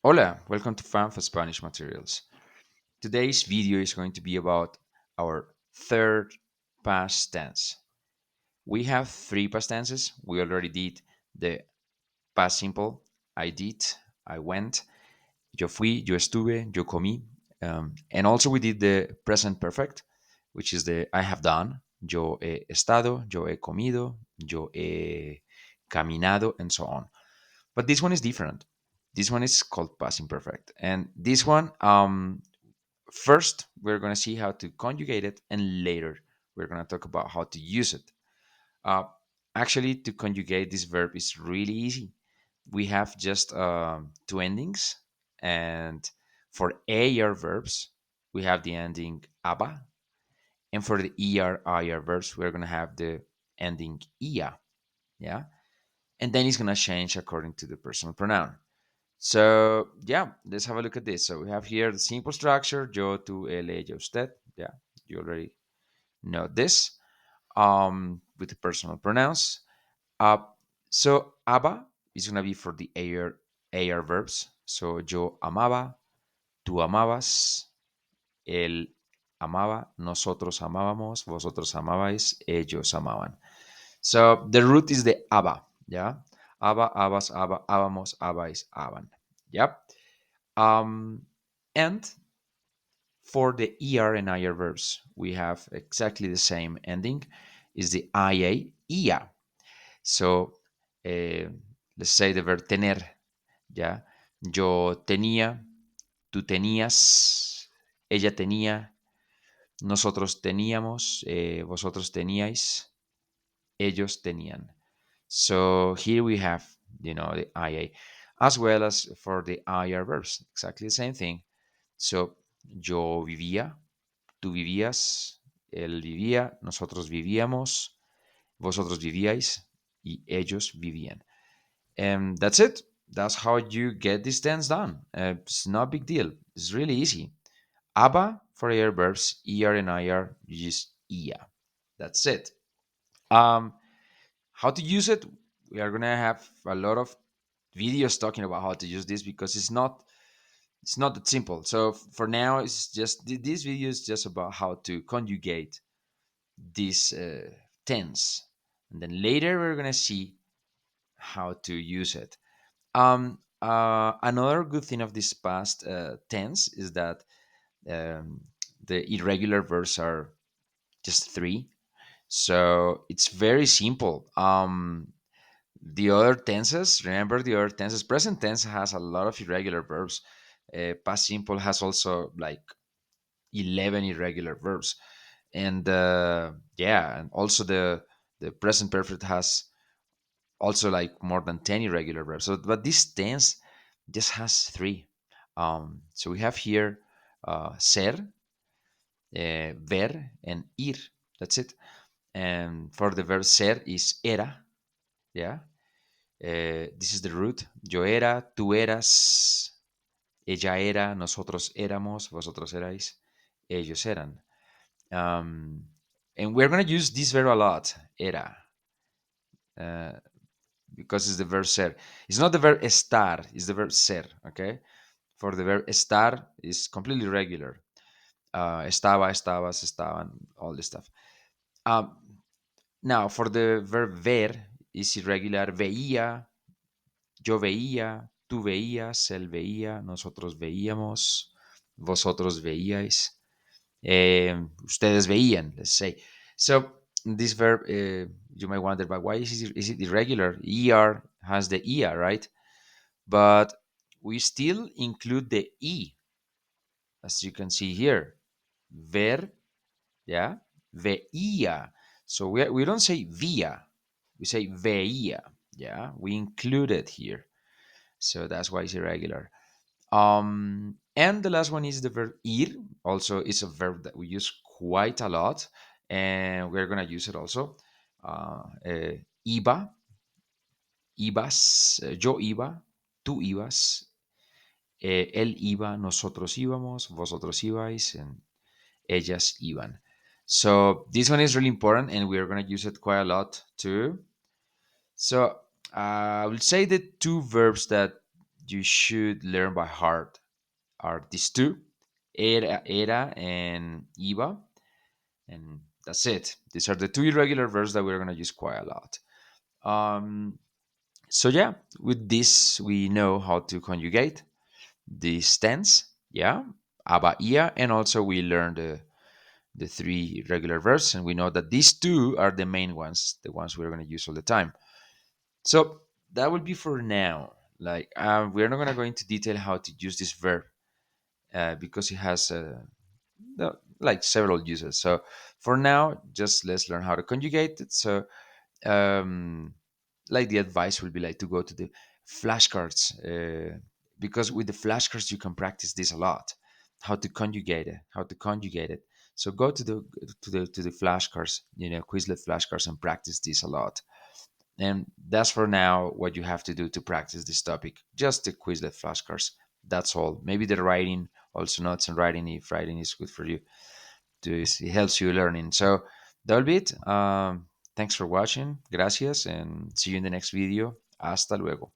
Hola, welcome to Fan for Spanish Materials. Today's video is going to be about our third past tense. We have three past tenses. We already did the past simple. I did, I went, yo fui, yo estuve, yo comí. And also we did the present perfect, which is the I have done, yo he estado, yo he comido, yo he caminado, and so on. But this one is different. This one is called past imperfect. And this one, first, we're going to see how to conjugate it, and later, we're going to talk about how to use it. Uh, Actually, to conjugate this verb is really easy. We have just two endings, and for AR verbs, we have the ending aba, and for the IR verbs, we're going to have the ending ia. Yeah, and then it's going to change according to the personal pronoun. So yeah, let's have a look at this. So we have here the simple structure: yo, tú, él, ella, usted. Yeah, you already know this. With the personal pronouns. Uh, so aba is gonna be for the AR verbs. So yo amaba, tú amabas, él amaba, nosotros amábamos, vosotros amabais, ellos amaban. So the root is the aba. Yeah, aba, abas, aba, ábamos, abais, aban. Yep. Um, and for the ER and IR verbs, we have exactly the same ending, is the IA, IA. So let's say the verb tener, ¿ya? Yo tenía, tú tenías, ella tenía, nosotros teníamos, vosotros teníais, ellos tenían. So here we have, the IA, as well as for the IR verbs, exactly the same thing. So yo vivía, tú vivías, él vivía, nosotros vivíamos, vosotros vivíais y ellos vivían. And that's it. That's how you get this tense done. It's not a big deal. It's really easy. ABA for air verbs, ER and IR, you use IA. That's it. Um, how to use it? We are gonna have a lot of videos talking about how to use this because it's not that simple. So for now, it's just this video is just about how to conjugate this tense, and then later we're gonna see how to use it. Another good thing of this past tense is that um, the irregular verbs are just three, so it's very simple. The other tenses, remember the other tenses. Present tense has a lot of irregular verbs. Past simple has also like 11 irregular verbs, and yeah, and also the present perfect has also like more than 10 irregular verbs. So, but this tense just has three. So we have here ser, ver, and ir. That's it. And for the verb ser is era. Yeah. This is the root. Yo era, tú eras, ella era, nosotros éramos, vosotros erais, ellos eran. Um, and we're going to use this verb a lot, era, uh, because it's the verb ser. It's not the verb estar, it's the verb ser, okay? For the verb estar is completely regular. Estaba, estabas, estaban, all this stuff. Um, Now, for the verb ver is irregular. Veía, yo veía, tú veías, él veía, nosotros veíamos, vosotros veíais. Ustedes veían, let's say. So this verb, you might wonder, but why is it irregular? ER has the ER, right? But we still include the E, as you can see here. Ver, yeah, veía. So we don't say via, we say veía, yeah, we include it here. So that's why it's irregular. And the last one is the verb ir. Also, it's a verb that we use quite a lot, and we're gonna use it also. Iba, ibas, yo iba, tú ibas, él iba, nosotros íbamos, vosotros ibais, and ellas iban. So this one is really important, and we're gonna use it quite a lot too. So I will say the two verbs that you should learn by heart are these two, era and iba, and that's it. These are the two irregular verbs that we're going to use quite a lot. Um, so yeah, with this we know how to conjugate this tense, yeah, aba, ia, and also we learned the three regular verbs, and we know that these two are the main ones, the ones we're going to use all the time. So that will be for now. Like we're not going to go into detail how to use this verb because it has like several uses. So for now, just let's learn how to conjugate it. So um, like the advice will be like to go to the flashcards because with the flashcards you can practice this a lot. How to conjugate it, how to conjugate it. So go to the flashcards, Quizlet flashcards, and practice this a lot. And that's for now what you have to do to practice this topic. Just the Quizlet flashcards. That's all. Maybe the writing, also notes and writing if writing is good for you. It helps you learning. So that'll be it. Thanks for watching. Gracias, and see you in the next video. Hasta luego.